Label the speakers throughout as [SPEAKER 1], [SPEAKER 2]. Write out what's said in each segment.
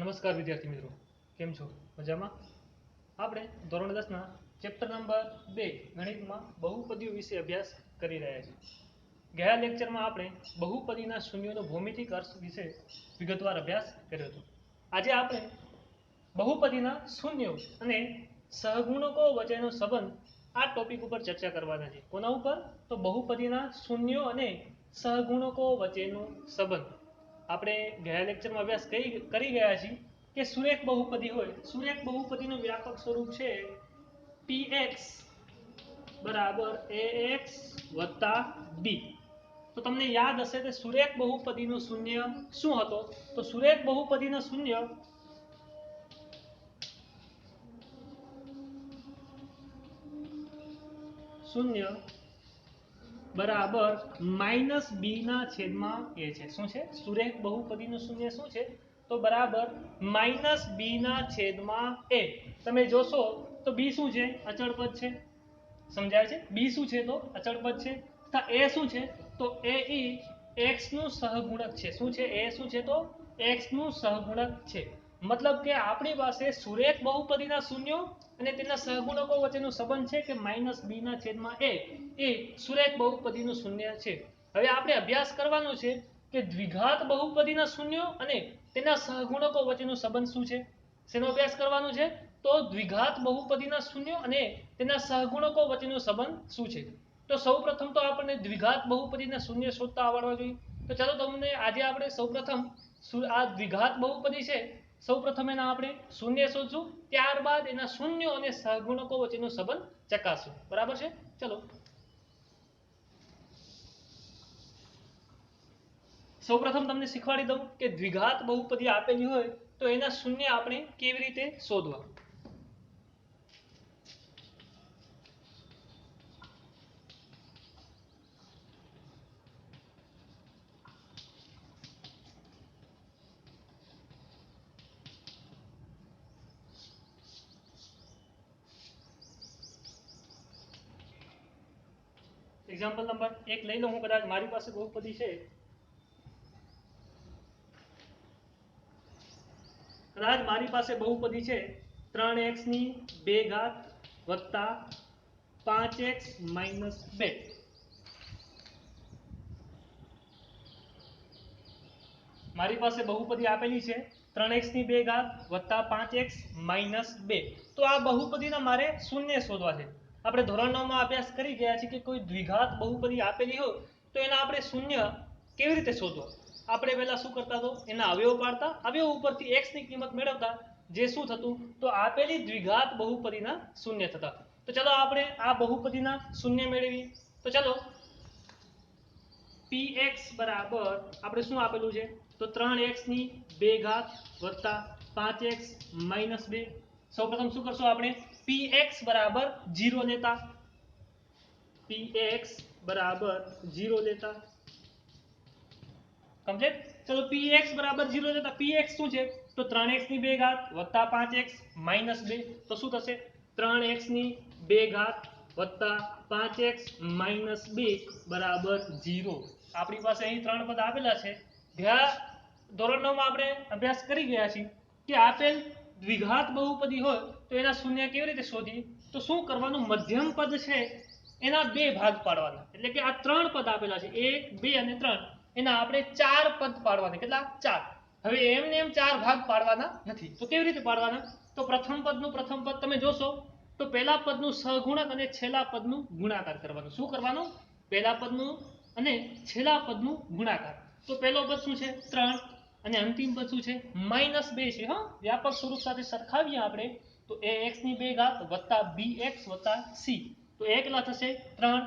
[SPEAKER 1] નમસ્કાર વિદ્યાર્થી મિત્રો, કેમ છો? મજામાં? આપણે ધોરણ 10 ના ચેપ્ટર નંબર 2 ગણિતમાં બહુપદીઓ વિશે અભ્યાસ કરી રહ્યા છીએ. ગયા લેક્ચરમાં આપણે બહુપદીના શૂન્યોનો ભૌમિતિક અર્થ વિશે વિગતવાર અભ્યાસ કર્યો હતો. આજે આપણે બહુપદીના શૂન્યો અને સહગુણકો વચ્ચેનો સંબંધ આ ટોપિક ઉપર ચર્ચા કરવાના છે. કોના ઉપર? તો બહુપદીના શૂન્યો અને સહગુણકો વચ્ચેનો સંબંધ. આપણે ગયા લેક્ચરમાં અભ્યાસ કરી ગયા છીએ કે સુરેખ બહુપદી હોય, સુરેખ બહુપદીનું વ્યાપક સ્વરૂપ છે px બરાબર ax વત્તા b. તો તમને યાદ હશે કે સુરેખ બહુપદીનું શૂન્ય શું હતો? તો સુરેખ બહુપદીનું શૂન્ય બરાબર માઇનસ બી ના છેદમાં એ છે. શું છે? સુરેખ બહુપદીનું શૂન્ય શું છે? તો બરાબર માઇનસ બી ના છેદમાં એ. તમે જોશો તો બી શું છે? અચળ પદ છે. સમજાય છે? બી શું છે? તો અચળ પદ છે. એ શું છે? તો એ x નું સહગુણક છે. શું છે? એ શું છે? તો x નું સહગુણક છે. મતલબ કે આપણી પાસે સુરેખ બહુપદીના શૂન્યો અને તેના સહગુણકો વચ્ચેનો સંબંધ છે કે માઇનસ બી ના છેદમાં એ સુરેખ બહુપદીનું શૂન્ય છે. હવે આપણે અભ્યાસ કરવાનો છે કે દ્વિઘાત બહુપદીના શૂન્યો અને તેના સહગુણકો વચ્ચેનો સંબંધ શું છે. શેનો અભ્યાસ કરવાનો છે? તો દ્વિઘાત બહુપદીના શૂન્યો અને તેના સહગુણકો વચ્ચેનો સંબંધ શું છે. તો સૌપ્રથમ તો આપણને દ્વિઘાત બહુપદીના શૂન્ય શોધતા આવડવા જોઈએ. તો ચાલો તમને આજે આપણે સૌપ્રથમ આ દ્વિઘાત બહુપદી છે, સૌપ્રથમ એના આપણે શૂન્ય શોધશું, ત્યારબાદ એના શૂન્યો અને સહગુણકો વચ્ચેનો સંબંધ ચકાસશું. બરાબર છે? ચલો સૌપ્રથમ તમને શીખવાડી દઉં કે દ્વિઘાત બહુપદી આપેલી હોય તો એના શૂન્ય આપણે કેવી રીતે શોધવા. એક્ઝામ્પલ નંબર 1 લઈ લો. હું કદાચ મારી પાસે બહુપદી છે, કદાચ મારી પાસે બહુપદી છે 3x ની 2 ઘાત વત્તા 5x માઇનસ 2. મારી પાસે બહુપદી આપેલી છે 3x ની 2 ઘાત વત્તા 5x માઇનસ 2. તો આ બહુપદીના મારે શૂન્ય શોધવા છે. આપણે ધોરણ 9 માં અભ્યાસ કરી ગયા છે કે કોઈ દ્વિઘાત બહુપદી આપેલી હોય તો એના આપણે શૂન્ય કેવી રીતે શોધવા. આપણે પહેલા શું કરતા? તો એના અવયવ પાડતા, અવયવ ઉપરથી x ની કિંમત મેળવતા, જે શું થતું? તો આપેલી દ્વિઘાત બહુપદીના શૂન્ય થતા. તો ચાલો આપણે આ બહુપદીના શૂન્ય મેળવીએ. તો ચાલો px બરાબર આપણે શું આપેલું છે? તો 3x ની 2 ઘાત વત્તા 5x માઇનસ 2. સૌપ્રથમ શું કરશું આપણે? px બરાબર 0 લેતા, px બરાબર 0 લેતા. સમજે? ચલો px બરાબર 0 લેતા. px શું છે? તો 3x ની 2 ઘાત વત્તા 5x માઇનસ 2. તો શું થશે? 3x ની 2 ઘાત વત્તા 5x માઇનસ 2 બરાબર 0. આપણી પાસે અહીં ત્રણ પદ આપેલા છે. ગયા ધોરણ 9 માં આપણે અભ્યાસ કરી ગયા છીએ કે આપેલ દ્વિઘાત બહુપદી હોય તો એના શૂન્ય કેવી રીતે શોધીએ. તો શું કરવાનું? મધ્યમ પદ છે એના બે ભાગ પાડવાના. એટલે કે આ ત્રણ પદ આપેલા છે 1, 2 અને 3, એના આપણે 4 પદ પાડવાના. કેટલા? 4. હવે એમને એમ 4 ભાગ પાડવાના નથી. તો કેવી રીતે પાડવાના? તો પ્રથમ પદ તમે જોશો તો પહેલા પદનું સહગુણક અને છેલ્લા પદનું ગુણાકાર કરવાનું. શું કરવાનું? પહેલા પદનું અને છેલ્લા પદનું ગુણાકાર. તો પહેલો પદ શું છે? 3 અને અંતિમ પદ શું છે? -2 છે. હા, વ્યાપક સ્વરૂપ સાથે સરખાવીએ આપણે તો ax ની 2 ઘાત વત્તા bx વત્તા c. તો એ કેટલા થશે? 3.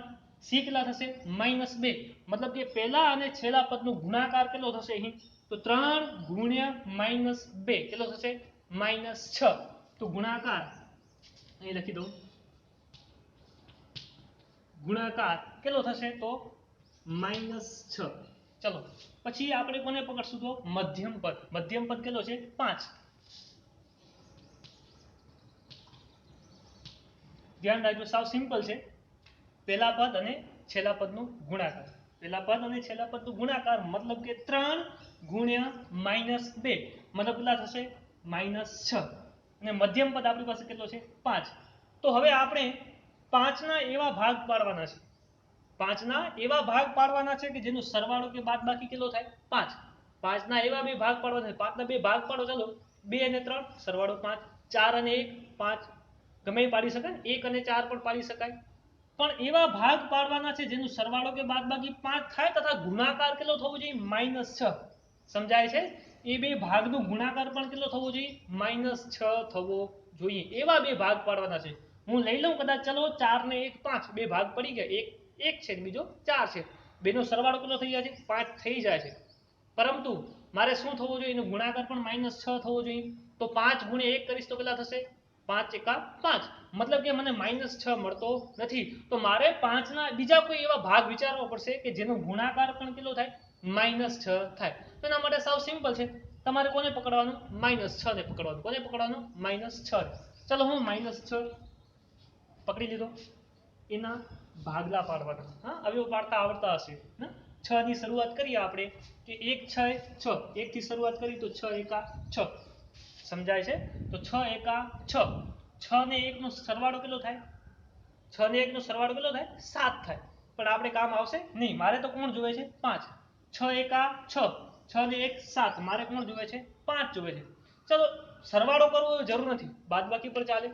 [SPEAKER 1] c કેટલા થશે? -2. મતલબ કે પહેલા અને છેલ્લા પદનો ગુણાકાર કેટલો થશે અહીં? તો 3 ગુણ્યા -2 કેટલો થશે? -6. તો ગુણાકાર અહીં લખી દઉં, ગુણાકાર કેટલો થશે? તો -6. ચલો પછી આપણે કોને પકડશું? તો મધ્યમ પદ. મધ્યમ પદ કેટલો છે? 5. ધ્યાન રાખજો, સાવ સિમ્પલ છે. પહેલા પદ અને છેલ્લા પદનો ગુણાકાર. પહેલા પદ અને છેલ્લા પદનો ગુણાકાર મતલબ કે 3 ગુણ્યા -2 મતલબ કેટલા થશે? -6 અને મધ્યમ પદ આપણી પાસે કેટલો છે 5. તો હવે આપણે 5ના એવા ભાગ પાડવાના છે, 5ના એવા ભાગ પાડવાના છે કે જેનો સરવાળો કે બાદબાકી કેટલો થાય 5. 5ના એવા બે ભાગ પાડવાના છે, 5ના બે ભાગ પાડો, ચાલો 2 અને 3 સરવાળો 5, 4 અને 1 5, ગમે એ પાડી શકાય, 1 અને 4 પણ પાડી શકાય. પણ એવા ભાગ પાડવાના છે જેનો સરવાળો કે બાદબાકી 5 થાય તથા ગુણાકાર કેટલો થવો જોઈએ -6. સમજાય છે? એ બે ભાગનો ગુણાકાર પણ કેટલો થવો જોઈએ -6 થવો જોઈએ. એવા બે ભાગ પાડવાના છે. હું લઈ લઉં કદાચ, ચલો 4 ને 1 5, બે ભાગ પડી ગયા, એક છે બીજો 4 છે, બેનો સરવાળો કેટલો થઈ જાય છે 5 થઈ જાય છે. પરંતુ મારે શું થવું જોઈએ, એનો ગુણાકાર પણ -6 થવો જોઈએ. તો 5 × 1 કરીશ તો કેટલા થશે 5 × 5, મતલબ કે મને -6 મળતો નથી. તો મારે 5ના બીજા કોઈ એવા ભાગ વિચારવા પડશે કે જેનો ગુણાકાર પણ કેટલો થાય -6 થાય. તો એના માટે સાવ સિમ્પલ છે, તમારે કોને પકડવાનું -6 ને પકડવાનું. કોને પકડવાનું -6. ચલો હું -6 પકડી લીધો, એના ભાગલા પાડવાના. હા, અવયવ પાડતા આવડતા હશે ને. 6 ની શરૂઆત કરીએ આપણે કે 1 6 6, 1 થી શરૂઆત કરી તો 6 એકા 6. સમજાય છે? તો 6 એકા 6, 6 ને 1 નો સરવાળો કેટલો થાય, 6 ને 1 નો સરવાળો કેટલો થાય 7 થાય. પણ આપણે કામ આવશે નહીં, મારે તો કોણ જોવે છે 5. 6 એકા 6, 6 ને 1 7, મારે કોણ જોવે છે 5 જોવે છે. ચલો સરવાળો કરવો જરૂર નથી, બાદબાકી પર ચાલે.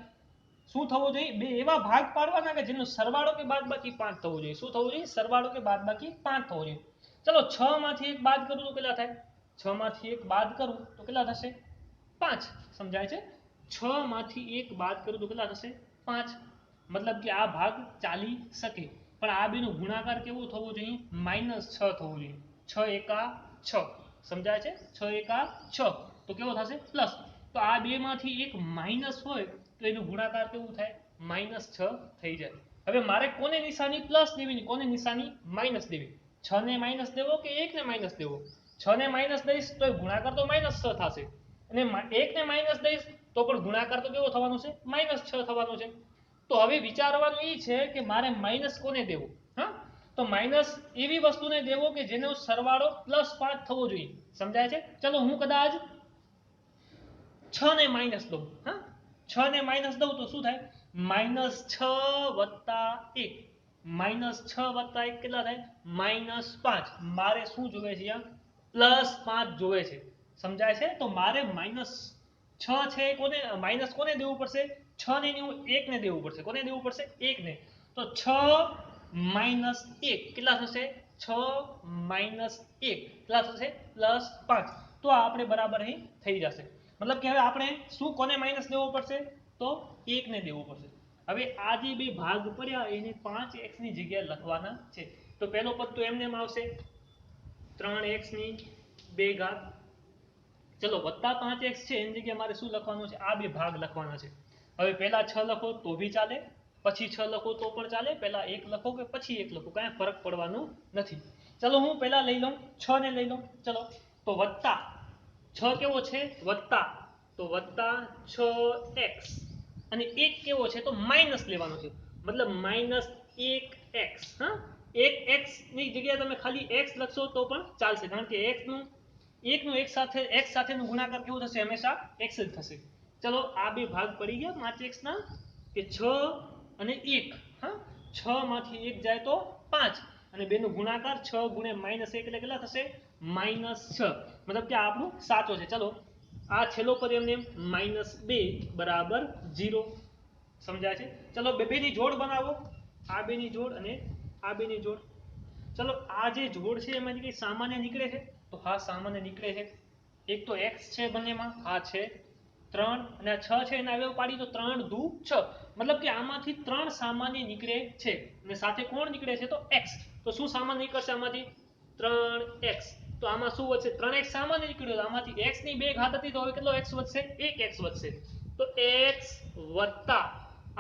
[SPEAKER 1] શું થવું જોઈએ, બે એવા ભાગ પાડવાના કે જેનો સરવાળો કે બાદબાકી 5 થવો જોઈએ. શું થવું જોઈએ, સરવાળો કે બાદબાકી 5 થવો જોઈએ. ચલો 6 માંથી 1 બાદ કરું તો કેટલા થાય, 6 માંથી 1 બાદ કરું તો કેટલા થશે 5. સમજાય છે? 6 માંથી 1 બાદ કરું તો કેટલા થશે 5, મતલબ કે આ ભાગ ચાલી શકે. પણ આ બેનો ગુણાકાર કેવો થવો જોઈએ -6 થવો જોઈએ. 6 એકા 6, સમજાય છે? 6 એકા 6 તો કેવો થશે પ્લસ. તો આ બે માંથી એક માઇનસ હોય તો એનો ગુણાકાર કેવું થાય -6 થઈ જાય. હવે મારે કોને નિશાની પ્લસ દેવી, કોને નિશાની માઇનસ દેવી, 6 ને માઇનસ દેવો કે 1 ને માઇનસ દેવો. 6 ને માઇનસ દઈશ તો ગુણાકાર તો -6 થશે, અને 1 ને માઇનસ દઈશ તો પણ ગુણાકાર તો કેવો થવાનો છે -6 થવાનો છે. તો હવે વિચારવાનું એ છે કે મારે માઇનસ કોને દેવો. હા, તો માઇનસ એવી વસ્તુને દેવો કે જેનો સરવાળો +5 થવો જોઈએ. સમજાય છે? ચલો હું કદાચ 6 ને માઇનસ દઉં. હા, 6 ને માઇનસ દઉં તો શું થાય -6 વત્તા 1, -6 વત્તા 1 કેટલા થાય -5. મારે શું જોવે છે અહીંયા +5 જોવે છે. સમજાય છે? તો મારે -6 છે કોને માઇનસ કોને દેવું પડશે, 6 ને હું 1 ને દેવું પડશે. કોને દેવું પડશે 1 ને. તો 6 - 1 કેટલા થશે, 6 - 1 કેટલા થશે +5. તો આપણે બરાબર અહીં થઈ જશે. મતલબ કે હવે આપણે શું કોને માઇનસ દેવો પડશે, તો 1 ને દેવું પડશે. હવે આ જે બે ભાગ પડ્યા એને 5x ની જગ્યાએ લખવાના છે. તો પહેલો પદ તો એમને એમ આવશે 3x ની 2 ઘાત. ચલો વત્તા 5x છે એની જગ્યાએ મારે શું લખવાનું છે, આ બે ભાગ લખવાના છે. હવે પહેલા 6 લખો તો બી ચાલે, પછી 6 લખો તો પણ ચાલે, પહેલા 1 લખો કે પછી 1 લખો, કાંઈ ફરક પડવાનો નથી. ચલો હું પહેલા લઈ લઉં 6 ને લઈ લઉં. ચલો તો વત્તા 6 કેવો છે વત્તા, તો વત્તા 6x, અને 1 કેવો છે તો માઇનસ લેવાનો છે, મતલબ -1x. હા, 1x ની જગ્યાએ તમે ખાલી x લખશો તો પણ ચાલશે, કારણ કે x નું 1 નું x સાથેનું ગુણાકાર કેવું થશે હંમેશા x જ થશે. ચલો આ બે ભાગ પડી ગયા 5x ના, કે 6 અને 1. હા, 6 માંથી 1 જાય તો 5, અને બેનો ગુણાકાર 6 × -1 એટલે કેટલા થશે -6. મતલબ કે આપણું સાચો છે. ચલો આ છેલ્લો પદ એમને -2 બરાબર 0. સમજાય છે? ચલો બેની જોડ બનાવો, આ બેની જોડ અને આ બેની જોડ. ચલો આ જે જોડ છે એમાંથી કઈ સામાન્ય નીકળે છે, તો હા સામાન્ય નીકળે છે. એક તો x છે બંનેમાં, આ છે 3 અને આ 6 છે, એના અવયવ પાડી તો 3 દુ 6, મતલબ કે આમાંથી 3 સામાન્ય નીકળે છે, અને સાથે કોણ નીકળે છે તો x. તો શું સામાન્ય નીકળશે આમાંથી 3x. તો આમાં શું વધશે 3x સામાન્ય નીકળ્યો, આમાંથી x ની 2 ઘાત હતી તો હવે કેટલો x વધશે 1x વધશે. તો x વત્તા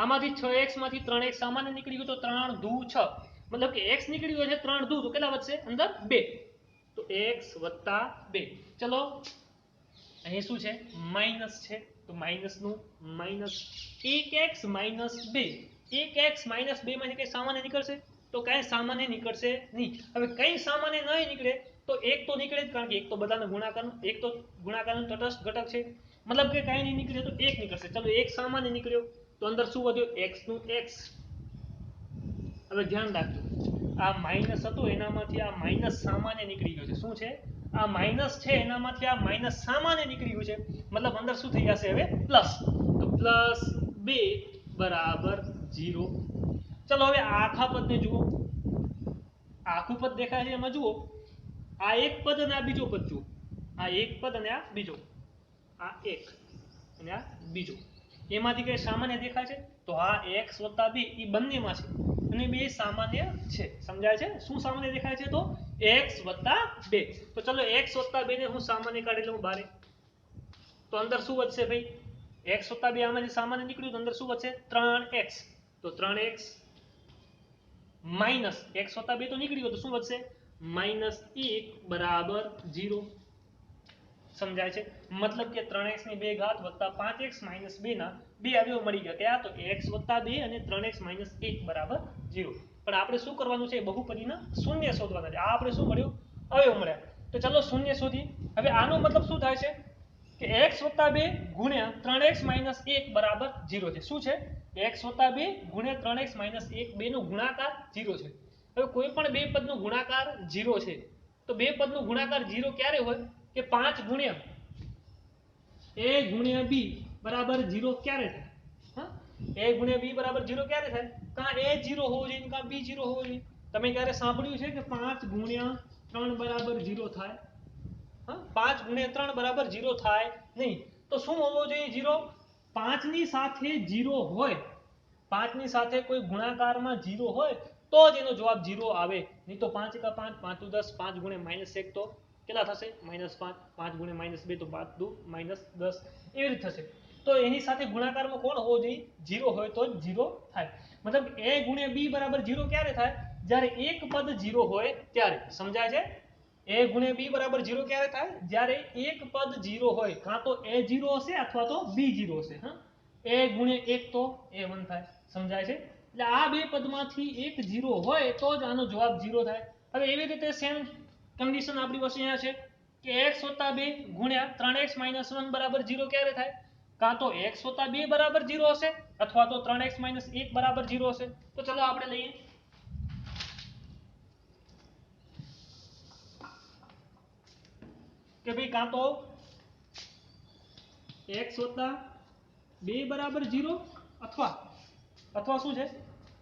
[SPEAKER 1] આમાંથી 6x માંથી 3x સામાન્ય નીકળી ગયું તો 3 દુ 6, મતલબ કે x નીકળી ગયો છે 3 દુ, તો કેટલા વધશે અંદર 2, તો x વત્તા 2. ચલો અહીં શું છે માઇનસ છે, તો માઇનસ નું માઇનસ 1x - 2, 1x - 2 માંથી કઈ સામાન્ય નીકળશે, તો કઈ સામાન્ય નીકળશે નહીં. હવે કઈ સામાન્ય નહીં નીકળે તો એક તો નીકળે જ, કારણ કે એક તો બધાનો ગુણાકાર, એક તો ગુણાકારનો તટસ્થ ઘટક છે. मतलब કે કાંઈ નહીં નીકળે તો 1 નીકળશે. ચલો 1 સામાન્ય નીકળ્યો તો અંદર શું વધ્યો? x નું x. હવે ધ્યાન રાખજો, આ માઇનસ હતો એનામાંથી આ માઇનસ સામાન્ય નીકળી ગયો છે. શું છે? આ માઇનસ છે એનામાંથી આ માઇનસ સામાન્ય નીકળી ગયું છે, મતલબ અંદર શું થઈ જશે હવે? પ્લસ. તો પ્લસ 2 બરાબર 0. ચલો હવે આખા પદને જુઓ. આખું પદ દેખાય છે એમાં જુઓ, આ એક પદ અને આ બીજો પદ જુઓ. આ એક પદ અને આ બીજો, આ એક અને આ બીજો, એમાંથી કઈ સામાન્ય દેખાય છે? તો આ x + 2 એ બંનેમાં છે અને બે સામાન્ય છે. સમજાય છે? શું સામાન્ય દેખાય છે? તો x + 2. તો ચલો x + 2 ને હું સામાન્ય કાઢી લઉં બારે. તો અંદર શું વધશે ભાઈ? x + 2 આમાંથી સામાન્ય નીકળ્યું તો અંદર શું વધશે? 3x. તો 3x માઇનસ x + 2 તો નીકળી ગયો તો શું વધશે? -1 બરાબર 0. સમજાય છે? મતલબ કે 3x ની 2 ઘાત વત્તા 5x માઇનસ 2 ના બે અવયવ મળી ગયા. કયા? તો x + 2 અને 3x માઇનસ 1 બરાબર 0. પણ આપણે શું કરવાનું છે? બહુપદીના શૂન્ય શોધવાના છે. આ આપણે શું મળ્યું? અવયવ મળ્યા. તો ચલો શૂન્ય શોધીએ. હવે આનો મતલબ શું થાય છે કે x + 2 ગુણ્યા 3x માઇનસ 1 બરાબર 0 છે. શું છે? x + 2 ગુણ્યા 3x માઇનસ 1 બેનો ગુણાકાર 0 છે. હવે કોઈ પણ બે પદનો ગુણાકાર 0 છે તો બે પદનો ગુણાકાર 0 ક્યારે હોય? કે 5 ગુણ્યા a ગુણ્યા b બરાબર 0 ક્યારે થાય? હા, a ગુણ્યા b બરાબર 0 ક્યારે થાય? કાં a 0 હોવો જોઈએ કાં b 0 હોવો જોઈએ. તમે ક્યારે સાંભળ્યું છે કે 5 ગુણ્યા 3 બરાબર 0 થાય? હા, 5 ગુણ્યા 3 બરાબર 0 થાય નહીં. તો શું હોવો જોઈએ 0? 5 ની સાથે 0 હોય, 5 ની સાથે કોઈ ગુણાકારમાં 0 હોય તો જ એનો જવાબ 0 આવે. નહીં તો 5 × 5 5 × 10, 5 ગુણ્યા -1 તો કેટલા થશે? -5. 5 ગુણ્યા -2 તો 5 દુ -10. એવી રીતે થશે. તો એની સાથે ગુણાકારમાં કોણ હોવો જોઈએ? 0 હોય તો જ 0 થાય. મતલબ a ગુણ્યા b બરાબર 0 ક્યારે થાય? જ્યારે એક પદ 0 હોય ત્યારે. સમજાય છે? a ગુણ્યા b બરાબર 0 ક્યારે થાય? જ્યારે એક પદ 0 હોય, કાં તો a 0 હશે અથવા તો b 0 હશે. હા, a ગુણ્યા 1 તો a1 થાય. સમજાય છે? એટલે આ બે પદમાંથી એક 0 હોય તો જ આનો જવાબ 0 થાય. હવે એવી રીતે સેમ કન્ડિશન આપણી પાસે અહીંયા છે કે x + 2 ગુણ્યા 3x માઇનસ 1 બરાબર 0 ક્યારે થાય? કાં તો x + 2 બરાબર 0 હશે અથવા તો 3x માઇનસ 1 બરાબર 0 હશે. તો ચલો આપણે લઈએ કે ભાઈ કાં તો x + 2 બરાબર 0 અથવા શું છે?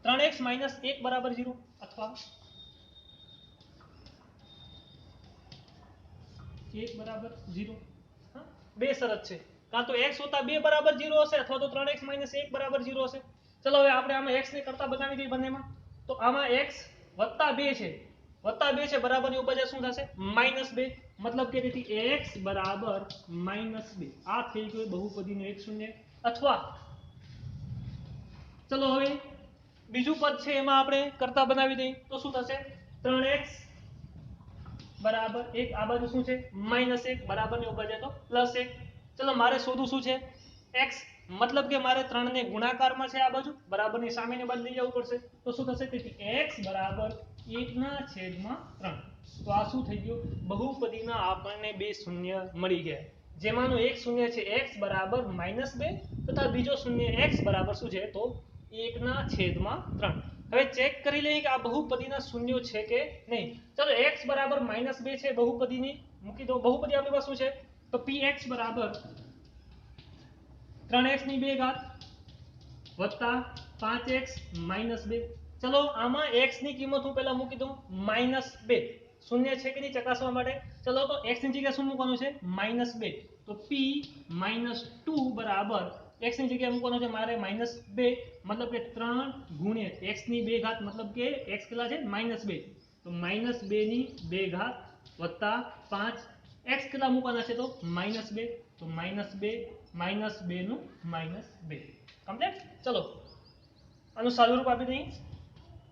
[SPEAKER 1] 3x માઇનસ 1 બરાબર 0 અથવા 1 બરાબર 0. હા, બે શરત છે. કાં તો x + 2 બરાબર 0 હશે અથવા તો 3x માઇનસ 1 બરાબર 0 હશે. ચલો હવે આપણે આમાં x ને કરતા બનાવી દઈએ બંનેમાં. તો આમાં x + 2 છે, +2 છે, બરાબરની ઉપર શું થશે? -2. મતલબ કે તેથી x બરાબર -2. આ થઈ ગયું બહુપદીનું એક શૂન્ય. અથવા ચલો હવે બીજું પદ છે એમાં આપણે કરતા બનાવી દઈએ તો શું થશે? 3x બરાબર 1. આ બાજુ શું છે? -1. બરાબરની ઉપર જાય તો +1. ચલો મારે શોધવું શું છે? x. મતલબ કે મારે 3 ને ગુણાકારમાં છે આ બાજુ, બરાબરની સામેની બાજુ લઈ જવું પડશે. તો શું થશે? તેથી x બરાબર 1/3. તો આ શું થઈ ગયું? બહુપદીના આપણને બે શૂન્ય મળી ગયા, જેમાંનો એક શૂન્ય છે x બરાબર -2 તથા બીજો શૂન્ય x બરાબર શું છે? તો 1/3. હવે ચેક કરી લઈએ કે આ બહુપદીના શૂન્યો છે કે નહીં. ચલો x બરાબર -2 છે, બહુપદીની મૂકી દો. બહુપદી આપણી પાસે શું છે? તો px બરાબર 3x ની 2 ઘાત વત્તા 5x માઇનસ 2. ચલો આમાં x ની કિંમત હું પહેલા મૂકી દઉં -2. શૂન્ય છે કે નહીં ચકાસવા માટે. ચલો તો x ની જગ્યાએ શું મૂકવાનું છે? -2. તો p -2 બરાબર x ની જગ્યાએ મૂકવાનું છે મારે -2. મતલબ કે 3 ગુણ્યા x ની 2 ઘાત, મતલબ કે x કેટલા છે? -2. તો -2 ની 2 ઘાત વત્તા 5. x કેટલા મૂકવાના છે? તો -2. તો -2 -2 નું -2. સમજ્યા? ચલો આનું સાદુરૂપ આપી દઈએ.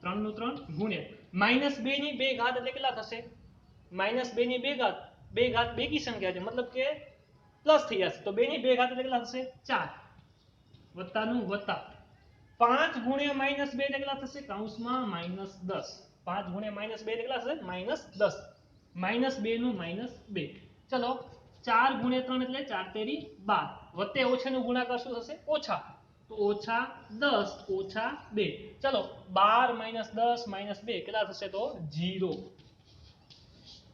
[SPEAKER 1] 3 નું 3 ગુણ્યા -2 ની 2 ઘાત એટલે કેટલા થશે? -2 ની 2 ઘાત, 2 ઘાત બેકી સંખ્યા છે, મતલબ કે પ્લસ થઈ જશે. તો 2 ની 2 ઘાત એટલે કેટલા થશે? 4 વત્તાનું વત્તા 5 ગુણ્યા -2 એટલે કેટલા થશે? કૌંસમાં -10. 5 ગુણ્યા -2 એટલે કેટલા થશે? -10. -2 નું -2. ચલો 4 ગુણ્યા 3 એટલે 4 તેરી 12. વત્તે ઓછાનો ગુણાકાર શું થશે ઓછા તો ઓછા 10 ઓછા 2 ચલો 12 - 10 - 2 કેટલા થશે તો 0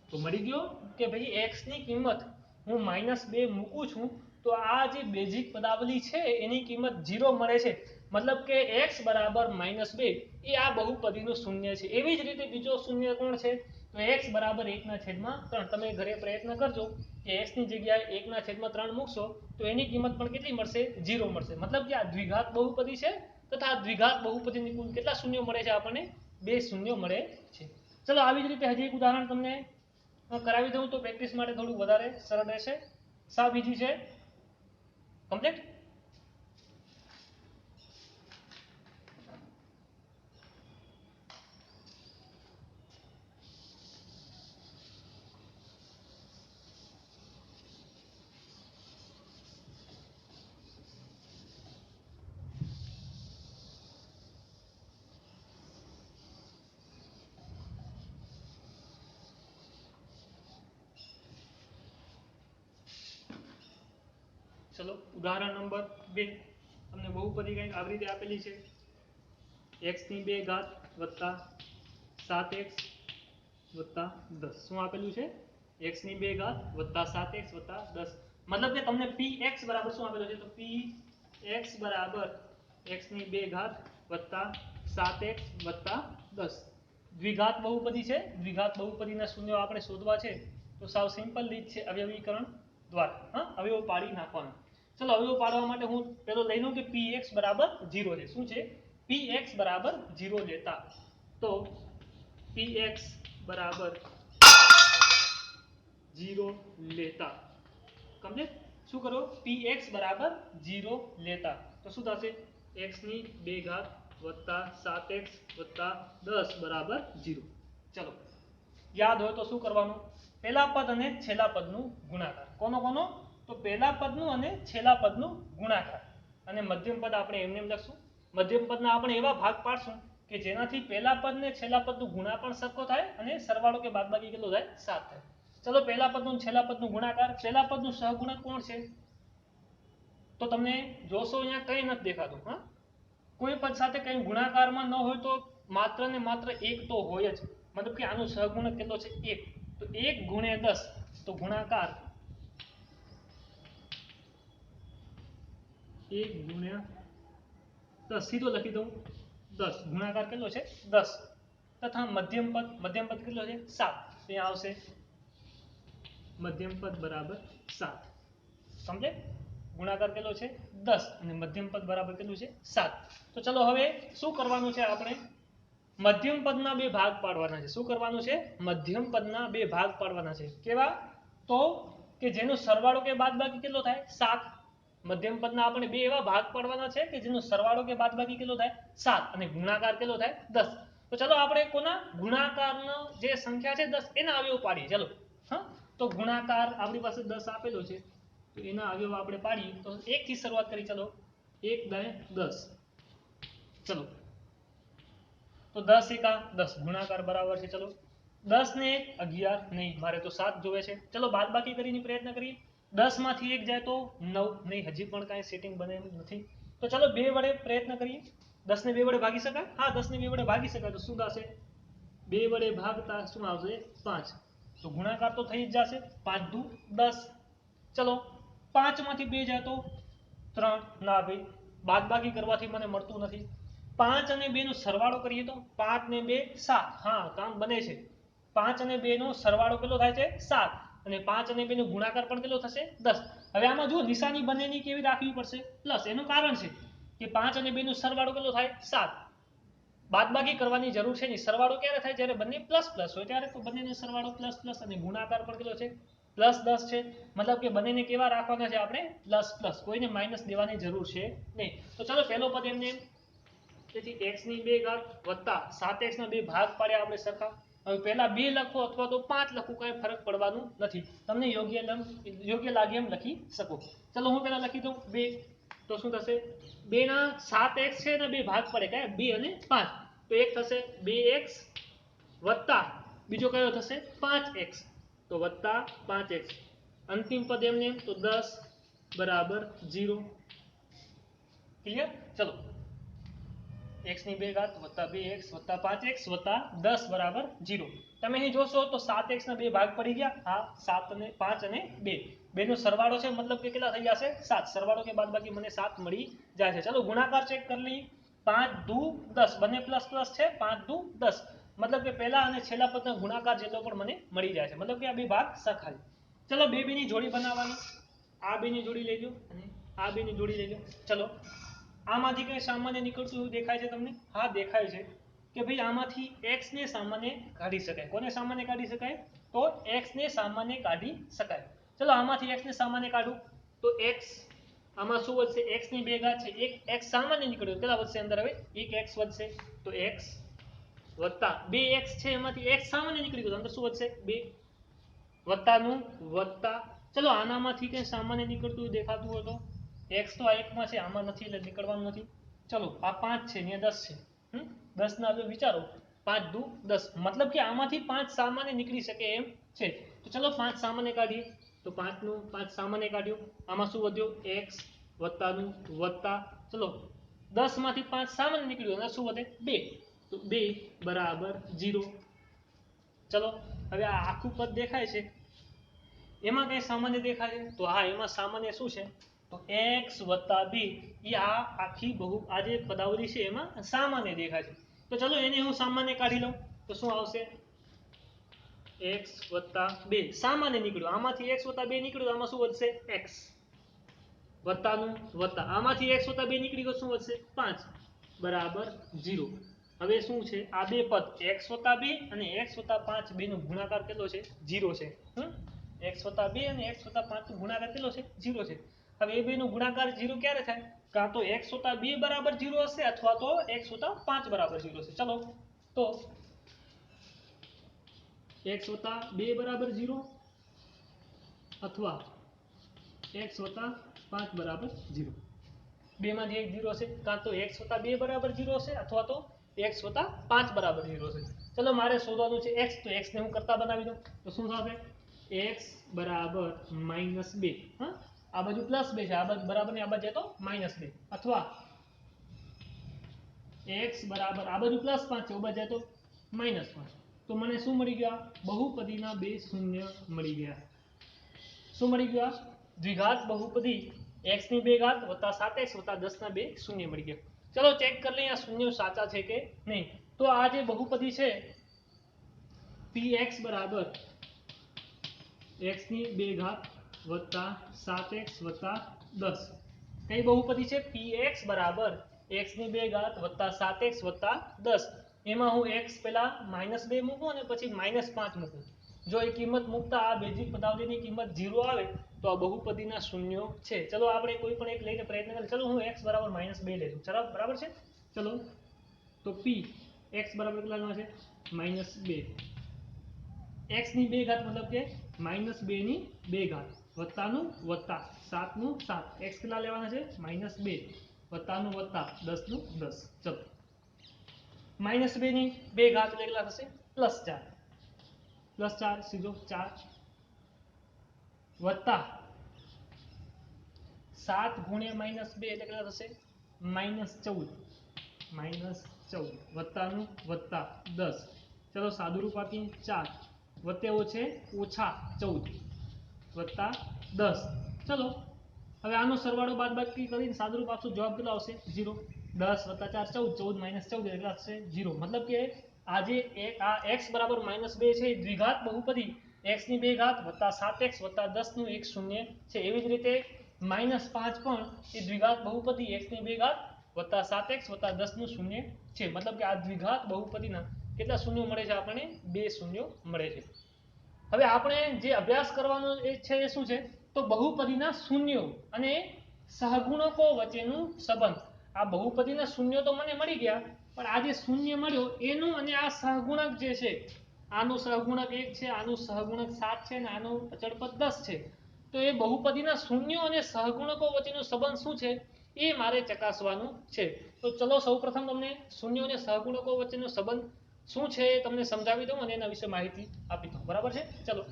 [SPEAKER 1] તો મળી ગયો કે ભાઈ x ની કિંમત હું -2 મૂકું છું તો આ જે બેઝિક પદાવલી છે એની કિંમત 0 મળે છે મતલબ કે x બરાબર -2 એ આ બહુપદીનું શૂન્ય છે એવી જ રીતે બીજો શૂન્ય કોણ છે તો x બરાબર 1/3 તમે ઘરે પ્રયત્ન કરજો કે x ની જગ્યાએ 1/3 મૂકશો તો એની કિંમત પણ કેટલી મળશે 0 મળશે મતલબ કે આ દ્વિઘાત બહુપદી છે તથા આ દ્વિઘાત બહુપદીની કુલ કેટલા શૂન્યો મળે છે આપણને 2 શૂન્યો મળે છે ચલો આવી જ રીતે હજી એક ઉદાહરણ તમને કરાવી દઉં તો પ્રેક્ટિસ માટે થોડું વધારે સરળ રહેશે સાવ બીજી છે કમ્પ્લીટ चलो उदाहरण नंबर 2 તમને બહુપદી કંઈક આવી રીતે આપેલી છે x ની 2 ઘાત વત્તા 7x વત્તા 10 શું આપેલું છે x ની 2 ઘાત વત્તા 7x વત્તા 10 મતલબ કે તમને px બરાબર શું આપેલું છે તો px બરાબર x ની 2 ઘાત વત્તા 7x વત્તા 10 દ્વિઘાત બહુપદી છે દ્વિઘાત બહુપદીના શૂન્યો આપણે શોધવા છે તો સાવ સિમ્પલ રીત છે અવયવીકરણ દ્વારા હા અવયવો પાડી નાખવાના चलो अवयव पाड़वा माटे हूँ पेलो लई लूं कि px बराबर 0 है શું છે px बराबर 0 लेता तो px बराबर 0 लेता कम्प्लीट શું કરો px बराबर 0 लेता तो શું થશે x ની 2 ઘાત વત્તા 7x વત્તા 10 બરાબર 0 ચલો યાદ હોય તો શું કરવાનું પહેલા પદ અને છેલ્લા પદનું ગુણાકાર કોનો કોનો તો પહેલા પદનું અને છેલ્લા પદનું ગુણાકાર અને મધ્યમ પદ આપણે એમને એમ લખશું મધ્યમ પદના આપણે એવા ભાગ પાડશું કે જેનાથી પહેલા પદ ને છેલ્લા પદનું ગુણા પણ સરખો થાય અને સરવાળો કે બાદબાકી કેટલો થાય 7 થાય ચલો પહેલા પદનું છેલ્લા પદનું ગુણાકાર છેલ્લા પદનું સહગુણક કોણ છે તો તમને જોશો અહીંયા કંઈ નથી દેખાતું હા કોઈ પદ સાથે કંઈ ગુણાકારમાં ન હોય તો માત્ર ને માત્ર એક તો હોય જ મતલબ કે આનું સહગુણક કેટલો છે 1 તો 1 ગુણ્યા 10 તો ગુણાકાર 1 ગુણ્યા 10 સીધો લખી દઉં 10 ગુણાકાર કેટલો છે 10 તથા મધ્યમ પદ કેટલો છે 7 ત્યાં આવશે મધ્યમ પદ બરાબર 7 સમજે ગુણાકાર કેટલો છે 10 અને મધ્યમ પદ બરાબર કેટલું છે 7 તો ચલો હવે શું કરવાનું છે આપણે મધ્યમ પદના બે ભાગ પાડવાના છે શું કરવાનું છે મધ્યમ પદના બે ભાગ પાડવાના છે કેવા તો કે જેનો સરવાળો કે બાદબાકી કેટલો થાય 7 મધ્યમ પદના આપણે બે એવા ભાગ પાડવાના છે કે જેનો સરવાળો કે બાદબાકી કેટલો થાય 7 અને ગુણાકાર કેટલો થાય 10 તો ચલો આપણે કોના ગુણાકારનો જે સંખ્યા છે 10 એના અવયવ પાડીએ ચલો હા તો ગુણાકાર આપણી પાસે 10 આપેલો છે તો એના અવયવ આપણે પાડીએ તો 1 થી શરૂઆત કરી ચલો 1 દાય 10 ચલો तो 10 एका 10 गुणाकार बराबर है चलो 10 ने 1 11 नहीं मारे तो 7 જોવે છે ચલો બાદબાકી કરીને પ્રયત્ન કરીએ 10 માંથી 1 જાય તો 9 નહીં હજી પણ કાંઈ સેટિંગ બને એમ નથી તો ચલો 2 વડે પ્રયત્ન કરીએ 10 ને 2 વડે ભાગી શકાય હા 10 ને 2 વડે ભાગી શકાય તો શું થશે 2 વડે ભાગતા શું આવશે 5 તો ગુણાકાર તો થઈ જ જશે 5 દુ 10 ચલો 5 માંથી 2 જાય તો 3 ના ભાઈ બાદબાકી કરવાથી મને મળતું નથી 5 અને 2 નો સરવાળો કરીએ તો 5 ને 2 7 હા કામ બને છે 5 અને 2 નો સરવાળો કેટલો થાય છે 7 અને 5 અને 2 નો ગુણાકાર પણ કેટલો થશે 10 હવે આમાં જો નિશાની બંનેની કેવી રાખવી પડશે પ્લસ એનું કારણ છે કે 5 અને 2 નો સરવાળો કેટલો થાય 7 બાદબાકી કરવાની જરૂર છે નહીં સરવાળો ક્યારે થાય જ્યારે બંને પ્લસ પ્લસ હોય ત્યારે તો બંનેનો સરવાળો પ્લસ પ્લસ અને ગુણાકાર પણ કેટલો છે પ્લસ 10 છે મતલબ કે બંનેને કેવા રાખવાના છે આપણે પ્લસ પ્લસ કોઈને માઇનસ દેવાની જરૂર છે નહીં તો ચલો પહેલો પદ એમને તેથી x ની 2 ઘાત વત્તા 7x ના બે ભાગ પાડ્યા આપણે સરખા હવે પહેલા 2 લખો અથવા તો 5 લખો કઈ ફરક પડવાનું નથી તમને યોગ્ય લાગે એમ લખી શકો ચલો હું પહેલા લખી દઉં 2 તો શું થશે 2 ના 7x છે ને બે ભાગ પડે કયા 2 અને 5 તો એક થશે 2x વત્તા બીજો કયો થશે 5x તો વત્તા 5x અંતિમ પદ એમને તો 10 बराबर 0 क्लियर। चलो x ની 2 ઘાત વત્તા 2x વત્તા 5x વત્તા 10 બરાબર 0 તમે અહીં જોશો તો 7x ના બે ભાગ પડી ગયા હા 7 અને 5 અને 2 બેનો સરવાળો છે મતલબ કે કેટલા થઈ જશે 7 સરવાળો કે બાદબાકી મને 7 મળી જાય છે। ચલો ગુણાકાર ચેક કરી લઈએ 5 દુ 10 બંને પ્લસ પ્લસ છે 5 દુ 10 मतलब કે પહેલા અને છેલ્લા પદના ગુણાકાર જેટલો પણ મને મળી જાય છે मतलब કે આ બે ભાગ સરખા છે। ચલો બે બેની જોડી બનાવવાની આ બેની જોડી લેજો અને આ બેની જોડી લેજો। ચલો આમાંથી કઈ સામાન્ય નીકળતું એવું દેખાય છે તમને હા દેખાય છે કે ભાઈ આમાંથી x ને સામાન્ય કાઢી શકાય કોને સામાન્ય કાઢી શકાય તો x ને સામાન્ય કાઢી શકાય। ચલો આમાંથી x ને સામાન્ય કાઢું તો x આમાં શું વધશે x ની 2 ઘાત છે એક x સામાન્ય નીકળ્યો કેટલા વધશે અંદર હવે એક x વધશે તો x વત્તા 2x છે એમાંથી x સામાન્ય નીકળી ગયો અંદર શું વધશે 2 વત્તાનું વત્તા ચલો આનામાંથી કઈ સામાન્ય નીકળતું દેખાતું હોય તો x તો આ એકમાં છે આમાં નથી એટલે નીકળવાનું નથી। ચલો આ 5 છે ને 10 છે 10 ના જો વિચારો 5 દુ 10 मतलब કે આમાંથી 5 સામાન્ય નીકળી શકે એમ છે તો ચલો 5 સામાન્ય કાઢીએ તો 5 નું 5 સામાન્ય કાઢ્યું આમાં શું વધ્યો x વત્તાનું વત્તા ચલો 10 માંથી 5 સામાન્ય નીકળ્યું અને શું વધે 2 તો 2 બરાબર 0। ચલો હવે આ આખું પદ દેખાય છે એમાં કઈ સામાન્ય દેખાય છે તો હા એમાં સામાન્ય શું છે તો x વત્તા 2 એ આ આખી બહુ આ જે પદાવલી છે એમાં સામાન્ય દેખાય છે તો ચલો એને હું સામાન્ય કાઢી લઉં તો શું આવશે x વત્તા 2 સામાન્ય નીકળ્યું આમાંથી x વત્તા 2 નીકળ્યું આમાં શું વધશે x વત્તાનું વત્તા આમાંથી x વત્તા 2 નીકળી ગયો શું વધશે 5 બરાબર 0। હવે શું છે આ બે પદ x વત્તા 2 અને x વત્તા 5 બેનો ગુણાકાર કેટલો છે 0 છે x વત્તા 2 અને x વત્તા 5 નો ગુણાકાર કેટલો છે 0 છે। હવે એ બેનો ગુણાકાર 0 ક્યારે થાય કાં તો x વત્તા 2 બરાબર 0 હશે અથવા તો x વત્તા 5 બરાબર 0 હશે। ચલો તો x વત્તા 2 બરાબર 0 અથવા x વત્તા 5 બરાબર 0 બેમાંથી એક 0 હશે કાં તો x વત્તા 2 બરાબર 0 હશે અથવા તો x વત્તા 5 બરાબર 0 હશે। ચલો મારે શોધવાનું છે x તો x ને હું કરતા બનાવી દઉં તો શું થશે x બરાબર -2 હા આ બાજુ +2 છે આ બાજુ બરાબર ને આ બાજુ તો -2 અથવા x બરાબર આ બાજુ +5 છે આ બાજુ તો -5 તો મને શું મળી ગયા બહુપદીના બે શૂન્ય મળી ગયા। શું મળી ગયા દ્વિઘાત બહુપદી x ની 2 ઘાત વત્તા 7x વત્તા 10 ના બે શૂન્ય મળી ગયા। ચલો ચેક કરી લઈએ આ શૂન્ય સાચા છે કે નહીં તો આ જે બહુપદી છે px બરાબર x ની 2 ઘાત વત્તા 7x વત્તા 10 કઈ બહુપદી છે px બરાબર x ની 2 ઘાત વત્તા 7x વત્તા 10 એમાં હું x પહેલા -2 મૂકું અને પછી -5 મૂકું જો એ કિંમત મૂકતા આ બેઝિક પદાવલીની કિંમત 0 આવે તો આ બહુપદીના શૂન્યો છે। ચલો આપણે કોઈ પણ એક લઈને પ્રયત્ન કરીએ ચલો હું x બરાબર -2 લઈ લઉં ચલો બરાબર છે ચલો તો p x બરાબર કેટલા લેવા છે -2 x ની 2 ઘાત मतलब કે -2 ની 2 ઘાત વત્તાનું વત્તા 7 નું 7 x કેટલા લેવાના છે -2 વત્તાનું વત્તા 10 નું 10 ચલો -2 ની 2 ઘાત એટલે કેટલા થશે +4 સીધો 4 વત્તા 7 ગુણ્યા -2 એટલે કેટલા થશે -14 વત્તાનું વત્તા 10 ચલો સાદુરૂપ આપીએ 4 વત્તે ઓછે ઓછા 14 વત્તા 10 ચલો હવે આનો સરવાળો બાદબાકી કરીને સાદુરૂપ આપશું જવાબ કેટલો આવશે 0 10 વત્તા 4 14 14 -14 એટલા થશે 0 मतलब કે આજે આ x બરાબર -2 છે દ્વિઘાત બહુપદી x ની 2 ઘાત વત્તા 7x વત્તા 10 નું એક શૂન્ય છે એવી જ રીતે -5 પણ એ દ્વિઘાત બહુપદી x ની 2 ઘાત વત્તા 7x વત્તા 10 નું શૂન્ય છે मतलब કે આ દ્વિઘાત બહુપદીના કેટલા શૂન્યો મળે છે આપણને 2 શૂન્યો મળે છે। હવે આપણે જે અભ્યાસ કરવાનો છે એ શું છે તો બહુપદીના શૂન્યો અને સહગુણકો વચ્ચેનું સંબંધ આ બહુપદીના શૂન્યો તો મને મળી ગયા પણ આ જે શૂન્ય મળ્યો એનું અને આ સહગુણક જે છે આનું સહગુણક 1 છે આનું સહગુણક 7 છે અને આનું અચળ પદ 10 છે તો એ બહુપદીના શૂન્યો અને સહગુણકો વચ્ચેનો સંબંધ શું છે એ મારે ચકાસવાનું છે। તો ચલો સૌપ્રથમ તમને શૂન્યો અને સહગુણકો વચ્ચેનો સંબંધ શું છે એ તમને સમજાવી દઉં અને એના વિશે માહિતી આપી દઉં બરાબર છે ચલો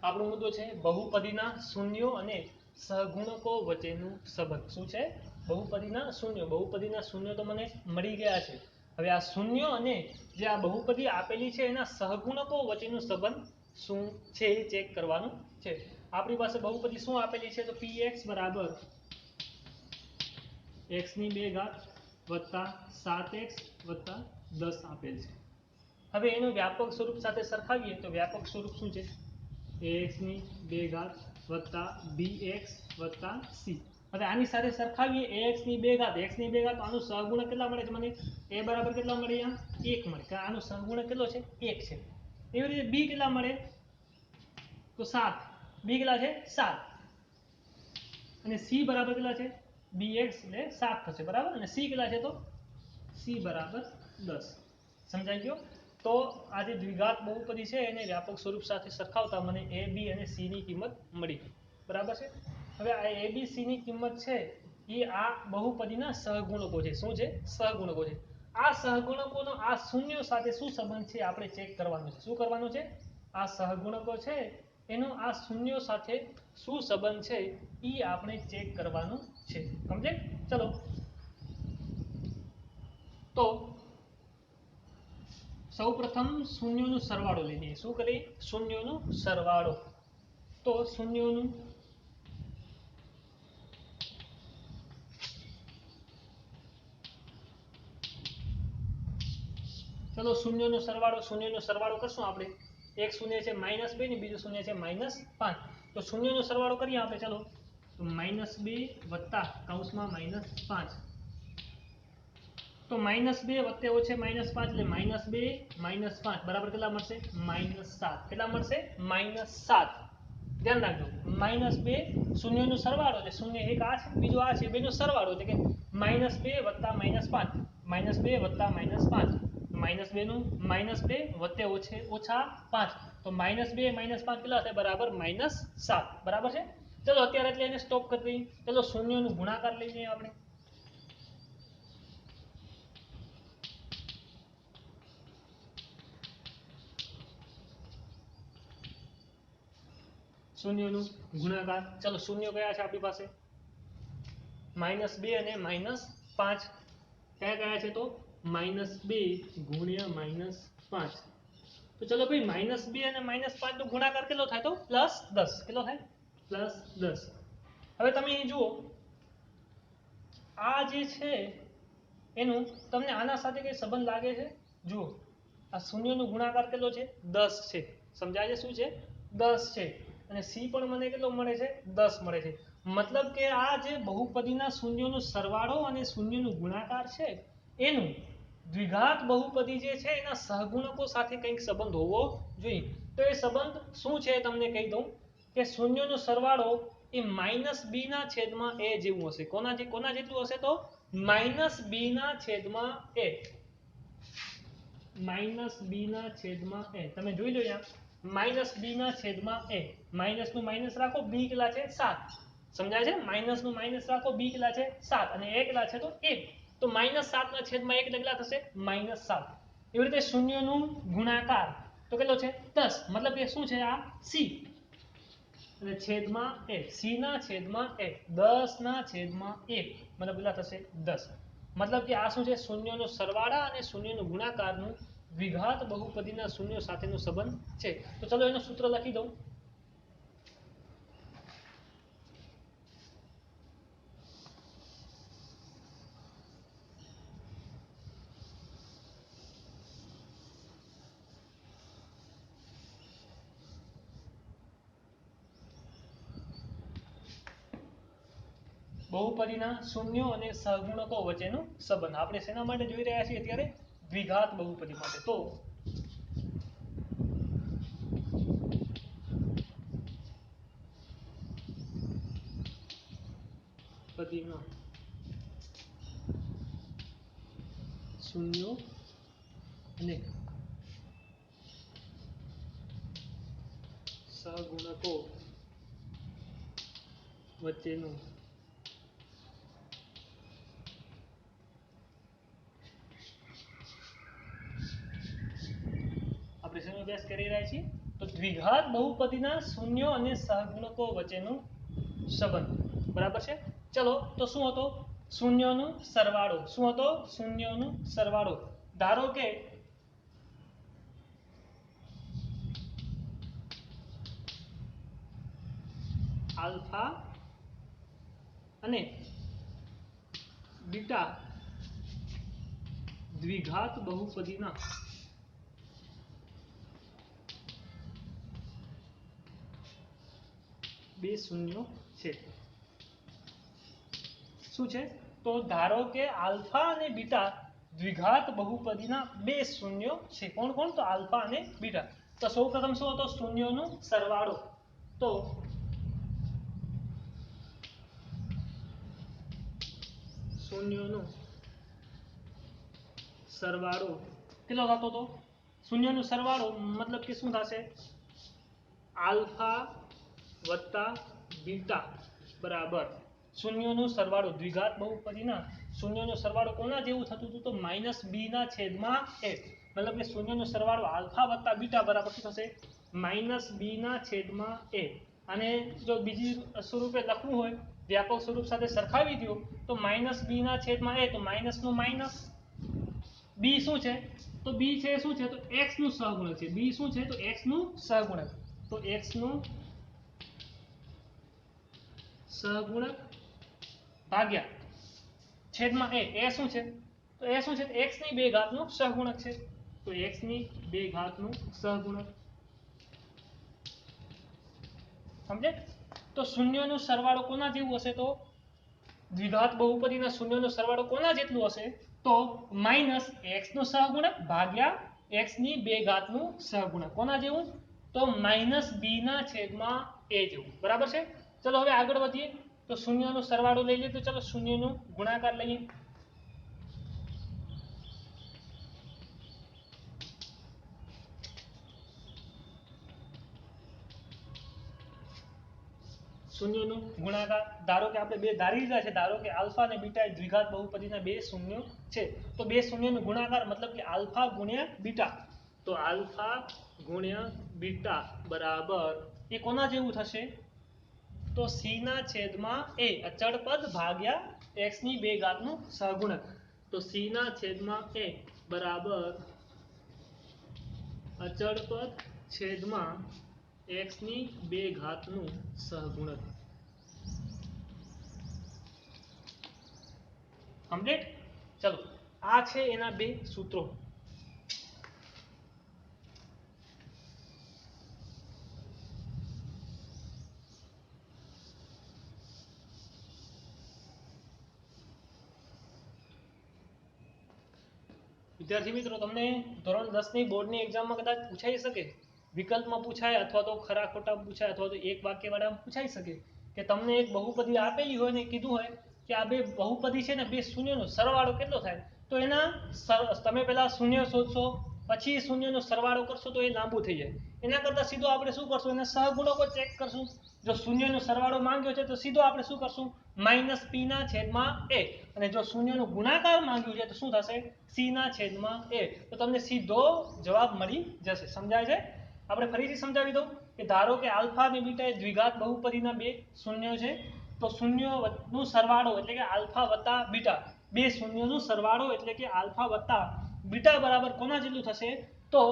[SPEAKER 1] આપણો મુદ્દો છે બહુપદીના શૂન્યો અને સહગુણકો વચ્ચેનું સંબંધ. શું છે? બહુપદીના શૂન્યો. બહુપદીના શૂન્યો તો મને મળી ગયા છે. હવે આ શૂન્યો અને જે આ બહુપદી આપેલી છે એના સહગુણકો વચ્ચેનું સંબંધ શું છે એ ચેક કરવાનું છે. આપણી પાસે બહુપદી શું આપેલી છે? તો px બરાબર x ની 2 ઘાત વત્તા 7x વત્તા 10 આપેલ છે. હવે એનું વ્યાપક સ્વરૂપ સાથે સરખાવીએ તો વ્યાપક સ્વરૂપ શું છે? ax ની 2 ઘાત વત્તા bx વત્તા c. હવે આની સાથે સરખાવીએ ax ની 2 ઘાત x ની 2 ઘાત તો આનું સહગુણક કેટલા મળે છે મને? a બરાબર કેટલા મળે? અહીંયા 1 મળે. કારણ આનો સહગુણક કેટલો છે? 1 છે. એવી રીતે b કેટલા મળે? તો 7. b કેટલા છે? 7. અને c બરાબર કેટલા છે? bx એટલે 7 થશે બરાબર. અને c કેટલા છે? તો c બરાબર 10. સમજાઈ ગયો? તો આ જે દ્વિઘાત બહુપદી છે એને વ્યાપક સ્વરૂપ સાથે સરખાવતા મને a b અને c ની કિંમત મળી. બરાબર છે? હવે આ a b c ની કિંમત છે એ આ બહુપદીના સહગુણકો છે. શું છે? સહગુણકો છે. આ સહગુણકોનો આ શૂન્યો સાથે શું સંબંધ છે આપણે ચેક કરવાનું છે. શું કરવાનું છે? આ સહગુણકો છે એનો આ શૂન્યો સાથે શું સંબંધ છે એ આપણે ચેક કરવાનું છે. સમજે? ચલો તો સૌપ્રથમ શૂન્યોનો સરવાળો લઈ લઈએ. શું કરીએ? શૂન્યોનો સરવાળો. તો શૂન્યોનું ચલો શૂન્યનો સરવાળો કરશું આપણે. એક શૂન્ય છે -2 ને બીજું શૂન્ય છે -5. તો શૂન્યનો સરવાળો કરીએ આપણે. ચલો તો -2 વત્તા કૌંસમાં -5. તો -2 વત્તે ઓછે -5 એટલે -2 -5 બરાબર કેટલા મળશે? -7. કેટલા મળશે? -7. ધ્યાન રાખજો. -2 શૂન્યનો સરવાળો એટલે શૂન્ય એક આ છે બીજો આ છે બેનો સરવાળો એટલે કે -2 વત્તા -5 -2 વત્તા -5 -2 નું -2 વત્તે ઓછે ઓછા 5 તો -2 -5 કેટલા થાય? બરાબર -7. બરાબર છે? ચલો અત્યારે એટલે એને સ્ટોપ કરી દઈએ. ચલો શૂન્યનો ગુણાકાર લઈ લઈએ આપણે. શૂન્યનું ગુણાકાર. ચલો શૂન્ય કયા છે આપણી પાસે? -2 અને -5. કયા કયા છે? તો -2 ગુણ્યા -5. તો ચલો ભાઈ -2 અને -5 નો ગુણાકાર કેટલો થાય? તો +10. કેટલો થાય? +10. હવે તમે અહીં જુઓ આ જે છે એનું તમને આના સાથે કઈ સંબંધ લાગે છે? જુઓ આ શૂન્યનો ગુણાકાર કેટલો છે? 10 છે. સમજાય છે? શું છે? 10 છે. અને c પણ મને કેટલો મળે છે? 10 મળે છે. મતલબ કે આ જે બહુપદીના શૂન્યોનો સરવાળો અને શૂન્યનો ગુણાકાર છે એનું દ્વિઘાત બહુપદી જે છે એના સહગુણકો સાથે કંઈક સંબંધ હોવો જોઈએ. તો એ સંબંધ શું છે તમને કહી દઉં કે શૂન્યનો સરવાળો એ -b ના છેદમાં a જેવું હશે. કોના જેટલું હશે? તો -b ના છેદમાં a. -b ના છેદમાં a. તમે જોઈ લો અહીંયા -b ના છેદમાં a. માઇનસ નું માઇનસ રાખો b કેટલા છે? 7. સમજાય છે? માઇનસ નું માઇનસ રાખો b કેટલા છે? 7 અને a કેટલા છે? તો 1. તો -7 ના છેદમાં 1 કેટલા થશે? -7. એવી રીતે શૂન્યનું ગુણાકાર તો કેટલો છે? 10. મતલબ કે શું છે? આ c અને છેદમાં a. c ના છેદમાં a. 10 ના છેદમાં 1 મતલબ કેટલા થશે? 10. મતલબ કે આ શું છે? શૂન્યનો સરવાળા અને શૂન્યનો ગુણાકારનું દ્વિઘાત બહુપદીના શૂન્યો સાથેનો સંબંધ છે. તો ચલો એનું સૂત્ર લખી દઉં. બહુપદીના શૂન્યો અને સહગુણકો વચ્ચેનો સંબંધ. આપણે શેના માટે જોઈ રહ્યા છીએ અત્યારે? દ્વિઘાત બહુપદી માટે. તો બહુપદીના શૂન્યો અને સહગુણકો વચ્ચેનું આપણે શેનો અભ્યાસ કરી રહ્યા છીએ? તો દ્વિઘાત બહુપદીના શૂન્યો અને સહગુણકો વચ્ચેનો સંબંધ બરાબર છે. ચલો તો શું હતો શૂન્યોનું સરવાળો. શું હતો શૂન્યોનું સરવાળો. ધારો કે આલ્ફા અને બીટા દ્વિઘાત બહુપદીના બે શૂન્યો છે. શું છે તો ધારો કે આલ્ફા અને બીટા દ્વિઘાત બહુપદીના બે શૂન્યો છે. કોણ કોણ તો આલ્ફા અને બીટા. તો સૌપ્રથમ શું હતો શૂન્યોનો સરવાળો. તો શૂન્યોનો સરવાળો કેટલો થતો હતો શૂન્યનો સરવાળો મતલબ કે શું થશે આલ્ફા વત્તા બીટા બરાબર શૂન્યનો સરવાળો. દ્વિઘાત બહુપદીના શૂન્યનો સરવાળો કોના જેવું થતું હતું તો -b ના છેદમાં a. મતલબ કે શૂન્યનો સરવાળો આલ્ફા વત્તા બીટા બરાબર શું થશે -b ના છેદમાં a. અને જો બીજી સ્વરૂપે લખવું હોય વ્યાપક સ્વરૂપ સાથે સરખાવી દો તો -b ના છેદમાં a તો માઇનસ નું માઇનસ. b શું છે તો b છે શું છે તો x નું સહગુણક છે. b શું છે તો x નું સહગુણક. તો x નું સહગુણક ભાગ્યા છેદમાં a શું છે તો a શું છે x ની બે ઘાતનું સહગુણક છે. તો x ની બે ઘાતનું સહગુણક સમજે. તો શૂન્યનો સરવાળો કોના જેવું હશે તો દ્વિઘાત બહુપદીના શૂન્યનો સરવાળો કોના જેટલું હશે તો -x નું સહગુણક ભાગ્યા x ની બે ઘાતનું સહગુણક. કોના જેવું તો -b ના છેદમાં a જેવું બરાબર છે. ચલો હવે આગળ વધીએ તો શૂન્યનો સરવાળો લઈ લઈએ. તો ચલો શૂન્યનો ગુણાકાર લઈએ. શૂન્યનો ગુણાકાર ધારો કે આપણે બે ધારી લીધા છે. ધારો કે આલ્ફા અને બીટા એ દ્વિઘાત બહુપદીના બે શૂન્યો છે. તો બે શૂન્યનો ગુણાકાર મતલબ કે આલ્ફા ગુણ્યા બીટા. તો આલ્ફા ગુણ્યા બીટા બરાબર એ કોના જેવું થશે તો c ના છેદમાં a અચળ પદ ભાગ્યા x ની બે ઘાતનું સહગુણક. તો c ના છેદમાં a બરાબર અચળ પદ છેદમાં x ની બે ઘાતનું સહગુણક. કમ્પ્લીટ. ચલો આ છે એના બે સૂત્રો. વિદ્યાર્થી મિત્રો તમને ધોરણ 10 ની બોર્ડની એક્ઝામમાં કદાચ પૂછાઈ શકે વિકલ્પમાં પૂછાય અથવા તો ખરા ખોટા પૂછાય અથવા તો એક વાક્યવાળામાં પૂછાઈ શકે કે તમને એક બહુપદી આપેલી હોય ને કીધું હોય કે આ બે બહુપદી છે ને બે શૂન્યનો સરવાળો કેટલો થાય તો એના તમે પહેલા શૂન્ય શોધશો પછી શૂન્યનો સરવાળો કરશો તો એ લાંબુ થઈ જાય. એના કરતાં સીધો આપણે શું કરશું એના સહગુણકો ચેક કરશું. જો શૂન્યનો સરવાળો માંગ્યો છે તો સીધો આપણે શું કરશું -p ના છેદમાં a. અને જો શૂન્યનો ગુણાકાર માંગ્યું છે તો શું થશે c ના છેદમાં a. તો તમને સીધો જવાબ મળી જશે. સમજાય છે. આપણે ફરીથી સમજાવી દઉં કે ધારો કે આલ્ફા અને બીટા એ દ્વિઘાત બહુપદીના બે શૂન્યો છે. તો શૂન્યનો સરવાળો એટલે કે આલ્ફા વત્તા બીટા બે શૂન્યનો સરવાળો એટલે કે આલ્ફા વત્તા બીટા બરાબર કોના જેટલું થશે તો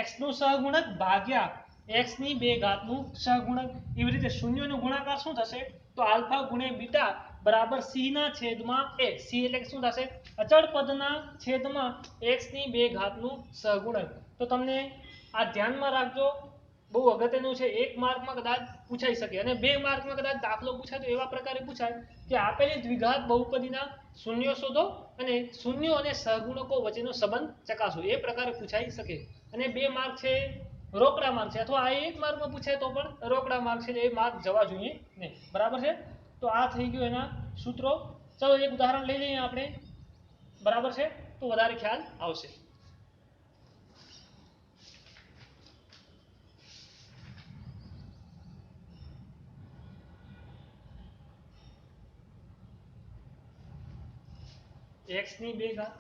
[SPEAKER 1] -x નું સહગુણક ભાગ્યા x ની બે ઘાતનું સહગુણક. એવી રીતે શૂન્યનો ગુણાકાર શું થશે તો આલ્ફા ગુણ્યા બીટા બરાબર c ના છેદમાં a. c એટલે શું થશે અચળ પદના છેદમાં x ની બે ઘાતનું સહગુણક. તો તમને આ ધ્યાનમાં રાખજો બહુ અગત્યનું છે. 1 માર્કમાં કદાચ પૂછાઈ શકે અને 2 માર્કમાં કદાચ દાખલો પૂછાય તો એવા પ્રકારે પૂછાય કે આપેલી દ્વિઘાત બહુપદીના શૂન્યો શોધો અને શૂન્યો અને સહગુણકો વચ્ચેનો સંબંધ ચકાસો. એ પ્રકારે પૂછાઈ શકે. અને 2 માર્ક છે રોકડા માર્ક છે અથવા આ 1 માર્કમાં પૂછાય તો પણ રોકડા માર્ક છે એ માર્ક જવા જોઈએ નહીં. બરાબર છે. તો આ થઈ ગયું એના સૂત્રો. ચલો એક ઉદાહરણ લઈ લઈએ આપણે. બરાબર છે તો વધારે ખ્યાલ આવશે. x ની બે ઘાત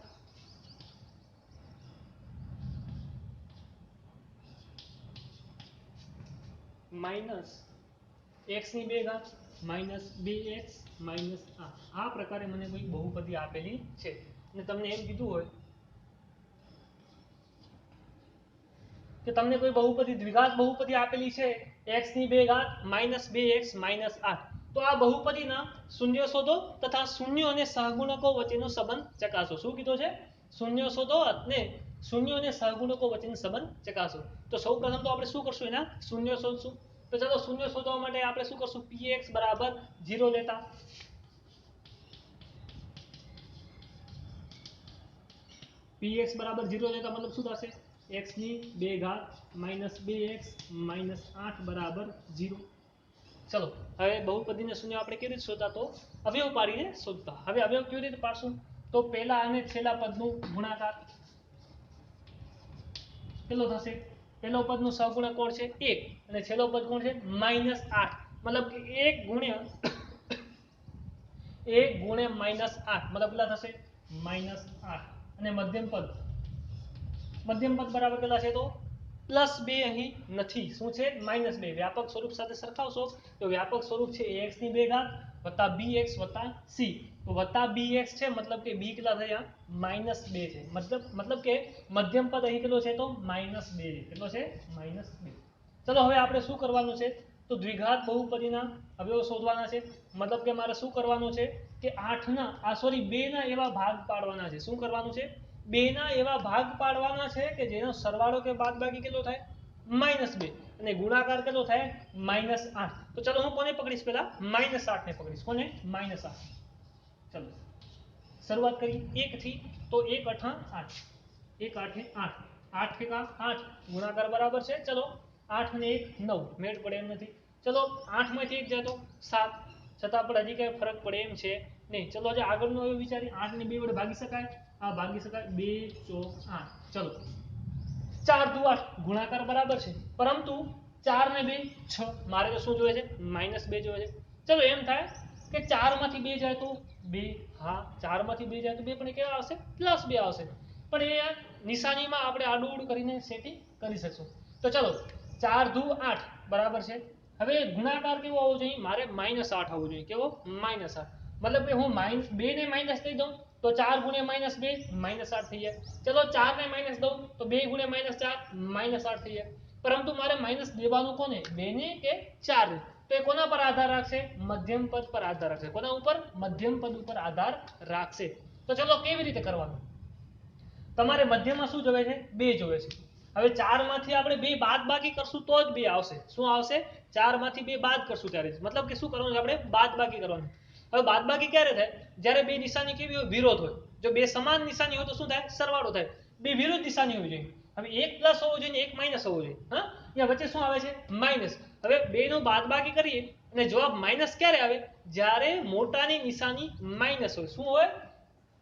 [SPEAKER 1] માઇનસ x ની 2 ઘાત માઇનસ 2x માઇનસ આ પ્રકારે મને કોઈ બહુપદી આપેલી છે અને તમને એમ કીધું હોય કે તમને કોઈ બહુપદી દ્વિઘાત બહુપદી આપેલી છે x ની 2 ઘાત માઇનસ 2x માઇનસ 8 તો આ બહુપદીના શૂન્ય શોધો તથા શૂન્ય અને સહગુણકો વચ્ચેનો સંબંધ ચકાસો. શું કીધું છે? શૂન્ય શોધો અને શૂન્ય અને સહગુણકો વચ્ચેનો સંબંધ ચકાસો. તો સૌપ્રથમ તો આપણે શું કરશું? એના શૂન્ય શોધશું. તો ચાલો શૂન્ય શોધવા માટે આપણે શું કરશું? px બરાબર 0 લેતા px બરાબર 0 લેતા મતલબ શું થશે? x ની 2 ઘાત માઇનસ 2x માઇનસ 8 બરાબર 0. ચલો હવે બહુપદીને શૂન્ય આપણે કેવી રીતે શોધતા? તો અવયવ પાડીને શોધતા. હવે અવયવ કેવી રીતે પાડશું? તો પહેલા અને છેલ્લા પદનું ગુણાકાર કેટલો થશે? પહેલો પદનું સહગુણક કોણ છે? 1 અને છેલ્લો પદ કોણ છે? -8 મતલબ કે 1 ગુણ્યા 1 ગુણ્યા -8 મતલબ કેટલા થશે? -8 અને મધ્યમ પદ બરાબર કેટલા છે? તો +2 અહીં નથી. શું છે? -2. વ્યાપક સ્વરૂપ સાથે સરખાવશો તો વ્યાપક સ્વરૂપ છે ax ની 2 ઘાત વત્તા bx વત્તા c. તો વત્તા bx છે મતલબ કે b કેટલા થયા? -2 છે. મતલબ કે મધ્યમ પદ અહીં કેટલો છે? તો -2. કેટલો છે? -2. ચલો હવે આપણે શું કરવાનું છે? તો દ્વિઘાત બહુપદીના અવયવ શોધવાના છે. મતલબ કે મારે શું કરવાનું છે કે 2 ના એવા ભાગ પાડવાના છે. શું કરવાનું છે? 2 ના એવા ભાગ પાડવાના છે કે જેનો સરવાળો કે બાદબાકી કેટલો થાય? -2 અને ગુણાકાર કેટલો થાય? -8. તો ચલો હું કોને પકડીશ? પહેલા -8 ને પકડીશ. કોને? -8. ચલો શરૂઆત કરી 1 થી. તો 1 8 8 1 8 8 8 થેકા 8 ગુણાકાર બરાબર છે. ચલો 8 ને 1 9 મેળ પડે એમ નથી. ચલો 8 માંથી 1 જાય તો 7 છતાં પણ હજી કઈ ફરક પડે એમ છે નહીં. ચલો આજે આગળનું હવે વિચારી 8 ને 2 વડે ભાગી શકાય? હા ભાગી શકાય. 2 ચોક 8. ચલો 4 દુ 8 ગુણાકાર બરાબર છે પરંતુ 4 ને 2 6 મારે તો શું જોઈએ છે? -2 જોઈએ છે. ચલો એમ થાય કે 4 માંથી 2 જાય તો 2. હા 4 માંથી 2 જાય તો 2 પણ કેવા આવશે? +2 આવશે. પણ એ નિશાનીમાં આપણે આડું કરીને સેટિંગ કરી શકશું. તો ચલો 4 દુ 8 બરાબર છે. હવે ગુણાકાર કેવો આવવો જોઈએ? મારે -8 આવવો જોઈએ. કેવો? -8 મતલબ કે હું 2 ને માઇનસ લઈ દઉં તો 4 ગુણ્યા -2 -8 થઈ જાય. ચલો 4 ને માઇનસ દઉં તો 2 ગુણ્યા -4 -8 થઈ જાય. પરંતુ મારે માઇનસ દેવાનું કોને? 2 ને કે 4 ને? તો એ કોના પર આધાર રાખશે? મધ્યમ પદ પર આધાર રાખશે. કોના ઉપર? મધ્યમ પદ ઉપર આધાર રાખશે. તો ચલો કેવી રીતે કરવાનું? તમારે મધ્યમાં શું જોવે છે? 2 જોવે છે. હવે 4 માંથી આપણે 2 બાદ બાકી કરશું તો જ 2 આવશે. શું આવશે? 4 માંથી 2 બાદ કરશું ત્યારે મતલબ કે શું કરવાનું? આપણે બાદ બાકી કરવાનું. હવે બાદ બાકી ક્યારે થાય? જ્યારે બે નિશાની કેવી હોય? વિરોધ હોય. જો બે સમાન નિશાની હોય તો શું થાય? સરવાળો થાય. બે વિરુદ્ધ નિશાની હોવી જોઈએ. હવે એક પ્લસ હોવો જોઈએ એક માઇનસ હોવો જોઈએ. હા અહીંયા વચ્ચે શું આવે છે? માઇનસ. હવે બે નો બાદ બાકી કરીએ અને જવાબ માઇનસ ક્યારે આવે? જ્યારે મોટાની નિશાની માઇનસ હોય. શું હોય?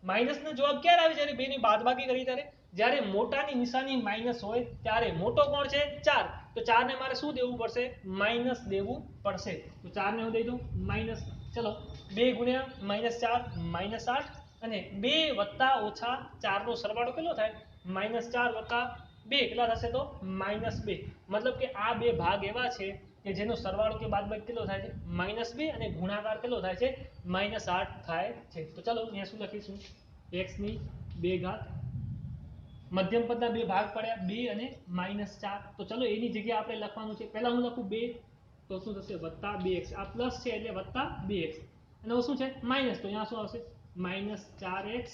[SPEAKER 1] માઇનસ નો જવાબ ક્યારે આવે? જ્યારે બે ની બાદબાકી કરી ત્યારે. જ્યારે મોટાની નિશાની માઇનસ હોય ત્યારે. મોટો કોણ છે? 4. તો 4 ને મારે શું દેવું પડશે? માઇનસ દેવું પડશે. તો 4 ને હું દઈ દઉં માઇનસ. ચલો 2 ગુણ્યા -4 -8 અને 2 વત્તા ઓછા 4 નો સરવાળો કેટલો થાય? -4 વત્તા 2 કેટલા થશે? તો -2. મતલબ કે આ બે ભાગ એવા છે કે જેનો સરવાળો કે બાદબાકી કેટલો થાય છે? -2 અને ગુણાકાર કેટલો થાય છે? -8 થાય છે. તો ચલો અહીંયા શું લખીશું? x ની 2 ઘાત મધ્યમ પદના બે ભાગ પડ્યા 2 અને -4. તો ચલો એની જગ્યાએ આપણે લખવાનું છે. પહેલા હું લખું 2 તો શું થશે? વત્તા 2x. આ પ્લસ છે એટલે વત્તા 2x. અને શું છે? માઇનસ. તો અહીંયા શું આવશે? -4x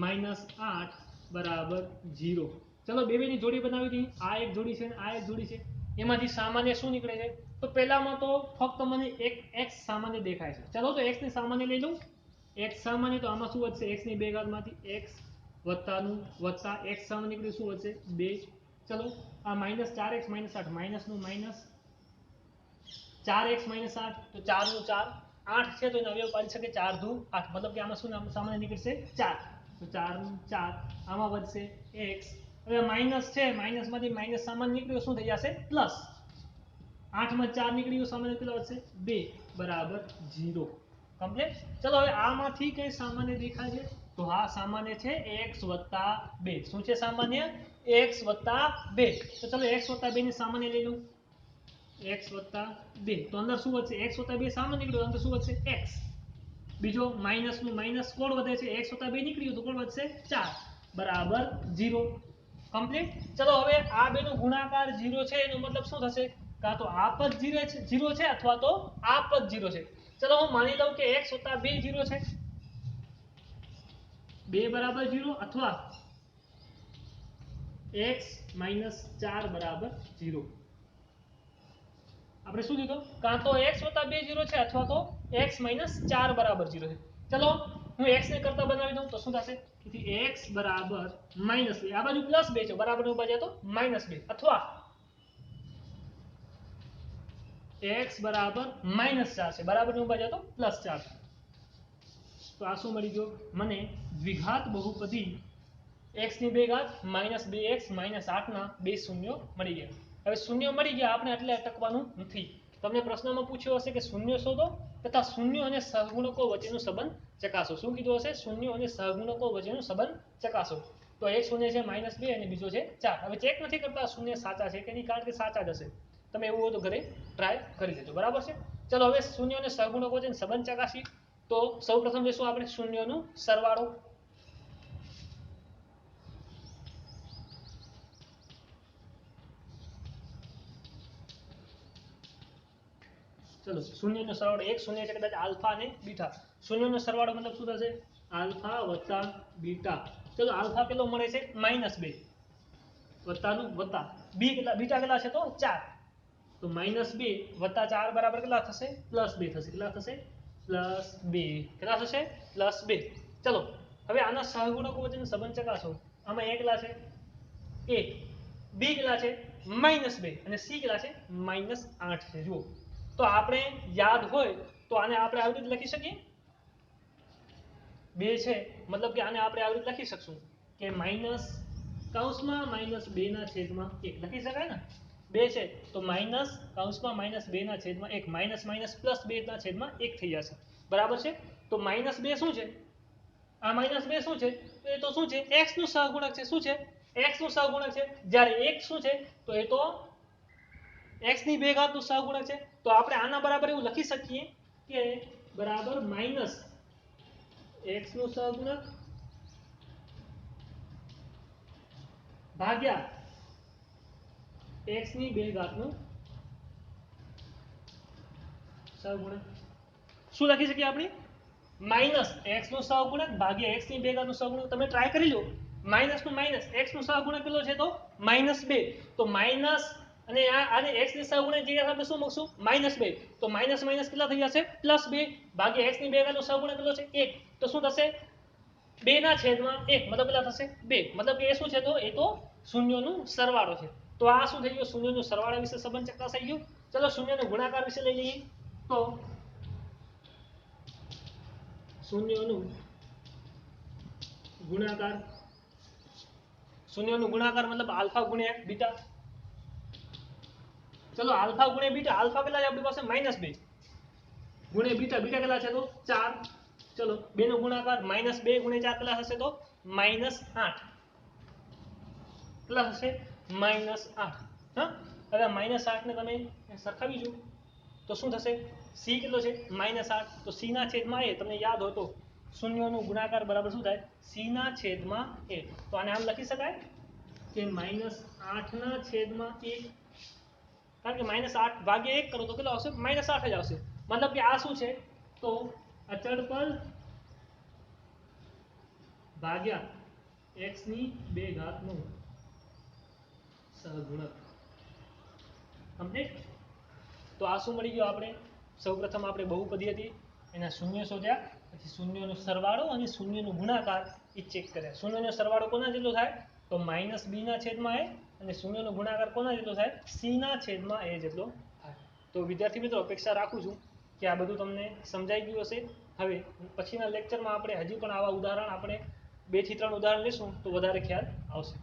[SPEAKER 1] -8 બરાબર 0. ચલો બે ની જોડી બનાવી દઈએ. આ એક જોડી છે આ એક જોડી છે. એમાંથી સામાન્ય શું નીકળે છે? તો પહેલામાં તો ફક્ત મને એક x સામાન્ય દેખાય છે. ચલો તો x ને સામાન્ય લઈ લઉં. x સામાન્ય તો આમાં શું વધશે? x ની 2 ઘાતમાંથી x વત્તાનું વત્તા x સામાન્ય નીકળ્યું શું વધશે? 2. ચલો આ -4x -8 માઇનસ નું માઇનસ 4x -8 તો 4 નું 4 8 છે તો એને અવયવ પાડી શકે 4 દુ 8 મતલબ કે આમાં શું સામાન્ય નીકળશે? 4. તો 4 નું 4 આમાં વધશે x. હવે માઇનસ છે માઇનસ માંથી માઇનસ સામાન્ય નીકળ્યો શું થઈ જશે? પ્લસ. 8 માં 4 નીકળ્યું સામાન્ય કેટલો વધશે? 2 બરાબર 0. કમ્પ્લીટ. ચલો હવે આમાંથી કઈ સામાન્ય દેખાય છે? તો હા સામાન્ય છે x 2. શું છે સામાન્ય? x 2. તો ચલો x 2 ની સામાન્ય લઈ લઉં. x વત્તા 2 તો અંદર શું વધશે x વત્તા 2 સામે નીકળ્યો અંદર શું વધશે x બીજો માઇનસ નું માઇનસ કોણ વધે છે x વત્તા 2 નીકળ્યું તો કોણ વધશે 4 બરાબર 0 કમ્પ્લીટ ચલો હવે આ બેનો ગુણાકાર 0 છે એનો મતલબ શું થશે કાં તો આ પદ 0 છે અથવા તો આ પદ 0 છે ચલો હું માની લઉં કે x વત્તા 2 0 છે 2 બરાબર 0 અથવા x માઇનસ 4 બરાબર 0 આપણે શું કીધું કાં તો x વત્તા 2 0 છે અથવા તો x માઇનસ 4 બરાબર 0 છે ચલો હું x ને કરતા બનાવી દઉં તો શું થશે તેથી x બરાબર માઇનસ 2 આ બાજુ પ્લસ 2 છે બરાબર નું બાજુ તો માઇનસ 2 અથવા x બરાબર માઇનસ 4 છે બરાબર નું બાજુ તો પ્લસ 4 તો આ શું મળી ગયો મને દ્વિઘાત બહુપદી x ની 2 ઘાત માઇનસ 2x માઇનસ 8 ના 2 શૂન્યો મળી ગયા હવે શૂન્ય મળી ગયા આપણે એટલે અટકવાનું નથી તમને પ્રશ્નમાં પૂછ્યો હશે કે શૂન્ય શોધો તથા શૂન્ય અને સહગુણકો વચ્ચેનો સંબંધ ચકાસો શું કીધું હશે શૂન્ય અને સહગુણકો વચ્ચેનો સંબંધ ચકાસો તો એક શૂન્ય છે -2 અને બીજો છે 4 હવે ચેક નથી કરતા શૂન્ય સાચા છે કે નહીં કારણ કે સાચા જ હશે તમે એવું હોય તો ઘરે ટ્રાય કરી લેજો બરાબર છે ચલો હવે શૂન્ય અને સહગુણકો વચ્ચેનો સંબંધ ચકાસી તો સૌપ્રથમ લેશું આપણે શૂન્યનો સરવાળો चलो शून्य નો સરવાળો એક શૂન્ય એટલે કદાચ આલ્ફા અને બીટા શૂન્ય નો સરવાળો મતલબ શું થશે આલ્ફા વત્તા બીટા ચલો આલ્ફા કેટલો મળે છે -2 વત્તા નું વત્તા બીટા કેટલા છે તો 4 તો -2 વત્તા 4 બરાબર કેટલા થશે +2 થશે કેટલા થશે +2 કેટલા થશે +2 ચલો હવે આના સહગુણકો વચ્ચેનો સંબંધ ચકાસો આમાં a કેટલા છે 1 b કેટલા છે -2 અને c કેટલા છે -8 છે જુઓ તો આપણે યાદ હોય તો આને આપણે આવી રીતે લખી શકીએ 2 છે મતલબ કે આને આપણે આવી રીતે લખી શકશું કે માઈનસ કૌંસમાં -2 ના છેદમાં 1 લખી શકાય ને 2 છે તો માઈનસ કૌંસમાં -2 ના છેદમાં 1 માઈનસ માઈનસ +2 ના છેદમાં 1 થઈ જશે બરાબર છે તો -2 શું છે આ -2 શું છે તો એ તો શું છે x નું સહગુણક છે શું છે x નું સહગુણક છે જ્યારે 1 શું છે તો એ તો x ની 2 ઘાત નું સહગુણક છે તો આપણે આના બરાબર એવું લખી શકીએ કે બરાબર માઈનસ x નું સહગુણક ભાગ્યા x ની 2 ઘાત નું સહગુણક શું લખી શકીએ આપણે માઈનસ x નું સહગુણક ભાગ્યા x ની 2 ઘાત નું સહગુણક તમે ટ્રાય કરી લો માઈનસ નું માઈનસ x નું સહગુણક કેટલો છે તો -2 તો માઈનસ અને આને x ની સહગુણક જગ્યાએ આપણે શું મૂકશું -2 તો માઈનસ માઈનસ કેટલા થઈ જશે +2 ભાગ્યા x ની 2 ઘાત નો સહગુણક કેટલો છે 1 તો શું થશે 2 ના છેદમાં 1 મતલબ કેટલા થશે 2 મતલબ કે એ શું છે તો એ તો શૂન્યોનું સરવાળો છે તો આ શું થઈ ગયું શૂન્યનું સરવાળા વિશે સંબંધ ચકાસાઈ ગયો ચલો શૂન્યનો ગુણાકાર વિશે લઈ લઈએ તો શૂન્યનું ગુણાકાર મતલબ આલ્ફા ગુણ્યા બીટા चलो अल्फा गुणे बीटा अल्फा કેટલા છે આપણી પાસે -2 ગુણે બીટા બીટા કેટલા છે તો 4 ચલો બે નો ગુણાકાર -2 * 4 કેટલા હશે તો -8 કેટલા હશે -8 હા હવે -8 ને તમે સરખાવી જો તો શું થશે c કેટલો છે -8 તો c ના છેદમાં a તમને યાદ હોય તો શૂન્યનો ગુણાકાર બરાબર શું થાય c ના છેદમાં a તો આને આમ લખી શકાય કે -8 ના છેદમાં 1 કારણ કે -8 ભાગ્યા 1 કરો તો કેટલો આવશે -8 જ આવશે મતલબ કે આ શું છે તો અચળ પદ ભાગ્યા x ની 2 ઘાત નો સહગુણક કમ્પ્લીટ તો આ શું મળી ગયું આપણે સૌપ્રથમ આપણે બહુપદી હતી એના શૂન્ય શોધ્યા પછી શૂન્યનો સરવાળો અને શૂન્યનો ગુણાકાર એ ચેક કર્યા શૂન્યનો સરવાળો કોના જેટલો થાય તો -b ના છેદમાં a અને શૂન્યનો ગુણાકાર કોના જેટલો થાય c ના છેદમાં a જેટલો થાય તો વિદ્યાર્થી મિત્રો અપેક્ષા રાખું છું કે આ બધું તમને સમજાઈ ગયું હશે હવે પછીના લેક્ચરમાં આપણે હજી પણ આવા ઉદાહરણ આપણે 2 થી 3 ઉદાહરણ લેશું તો વધારે ખ્યાલ આવશે